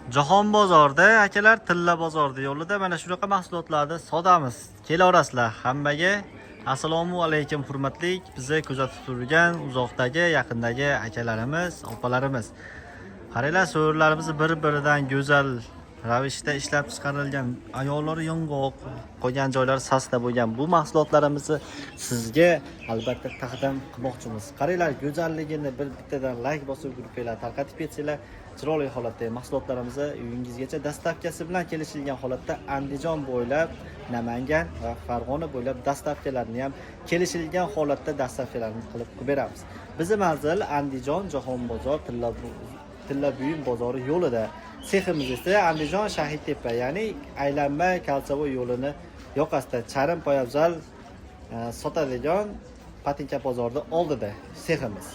Jahon bozorida akalar, Tilla bozorida yo'lida mana shunaqa mahsulotlarni sotamiz. Kelaverasizlar. Hammaga assalomu alaykum hurmatli bizni kuzatib turgan uzoqdagi, yaqindagi akalarimiz, opalarimiz. Qaranglar, so'rlarimiz bir-biridan go'zal ravishda ishlab chiqarilgan, ayollari yong'oq, qolgan joylari sasda bo'lgan bu mahsulotlarimizni sizga albatta taqdim qilmoqchimiz. Qaranglar, go'zalligini bittadan like bosib gruppaga tarqatib ketsanglar, chiroyli holatda mahsulotlarimizni uyingizgacha dastavkasi bilan kelishilgan holatda Andijon bo'ylab, Namangan va Farg'ona bo'ylab dastavkalarni ham kelishilgan holatda dastavkalarni qilib beramiz. Bizning manzil Andijon Jahon bozor Tilla buyum bozori yo'lida. Seximiz esa Andijon Shahidtepa, ya'ni aylanma Kalsavoy yo'lini yoqasida charm poyabzal sotadigan Patinka bozorida oldida seximiz.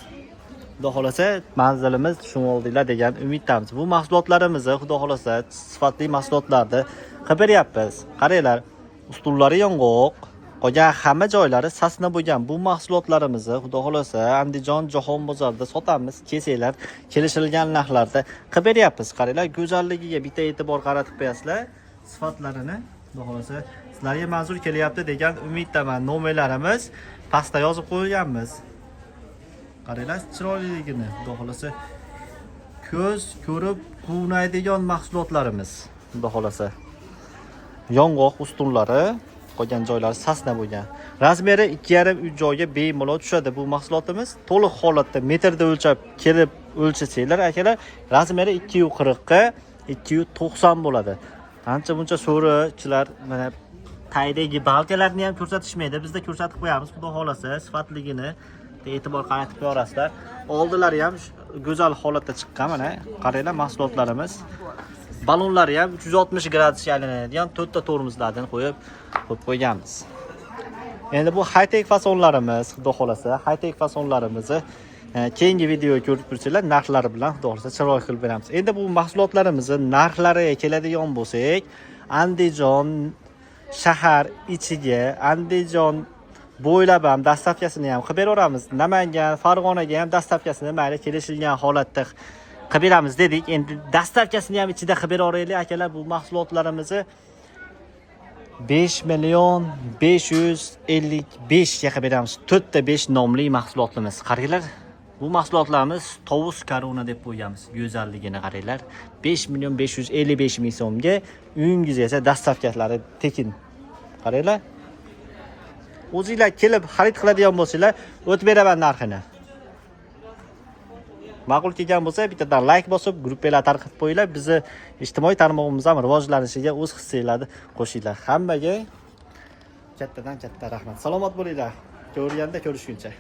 Xudo xolasa manzilimiz tushunildinglar degan umiddamiz. Bu mahsulotlarimizni xudo xolasa sifatli mahsulotlarni qilib beryapmiz. Qaranglar, ustunlari yong'oq, qolgan hamma joylari sasna bo'lgan bu mahsulotlarimizni xudo xolasa Andijon Jahon bozorida sotamiz. Kelsanglar, kelishilgan narxlarda qilib beryapmiz. Qaranglar, go'zalligiga bitta e'tibor qaratib qo'yasizlar, sifatlarini xudo xolasa sizlarga manzur kelyapti degan umiddaman. Nomerlarimiz pastda yozib qo'yganmiz. Qaranglar, chiroyliligini xudo xolasa ko'z ko'rib quvnaydigan mahsulotlarimiz. Xudo xolasa yong'oq ustunlari, qolgan joylari sasna bo'lgan. Razmeri 2,5-3 joyga bemalol tushadi bu mahsulotimiz. To'liq holatda metrda o'lchab kelib o'lchasanglar akalar, razmeri 240 ga 290 bo'ladi. Ancha buncha so'richilar mana taydagi balkalarni ham ko'rsatishmaydi. Bizda ko'rsatib qo'yamiz. Xudo xolasa sifatligini e'tibor qaratib qo'yasizlar. Oldilari ham go'zal holatda chiqqan, mana qaranglar mahsulotlarimiz. Balonlari ham 360 gradusga aylanadigan 4 ta tormozlardan qo'yib qo'yganmiz. Endi bu high-tech fasonlarimiz, xudo xolasa high-tech fasonlarimizni keyingi videoga ko'rib tursanglar, narxlari bilan xudo xolasa chiroyli qilib beramiz. Endi bu mahsulotlarimizni narxlariga keladigan bo'lsak, Andijon shahar ichiga, Andijon bo'ylab ham dastavkasini ham qilib beramiz. Namangan, Farg'onaga ham dastavkasini mayli kelishilgan holatda qilib beramiz dedik. Endi dastavkasini ham ichida qilib beraylik akalar. Bu mahsulotlarimizni 5,555 ga qilib beramiz. 4 ta 5 nomli mahsulotlarimiz. Qaranglar, bu mahsulotlarimiz tovus korona deb qo'yganmiz. Go'zalligini qaranglar. 5,555,000 so'mga uyingizgacha dastavkalari tekin. Qaranglar. O'zingizlar kelib xarid qiladigan bo'lsanglar, o'tib beraman narxini. Ma'qul kelgan bo'lsa, bittadan like bosib, gruppaga tarqatib qo'yinglar. Bizni ijtimoiy tarmog'imiz ham rivojlanishiga o'z hissanglarni qo'shinglar. Hammaga kattadan katta rahmat. Salomat bo'linglar. Ko'rganda ko'rishguncha.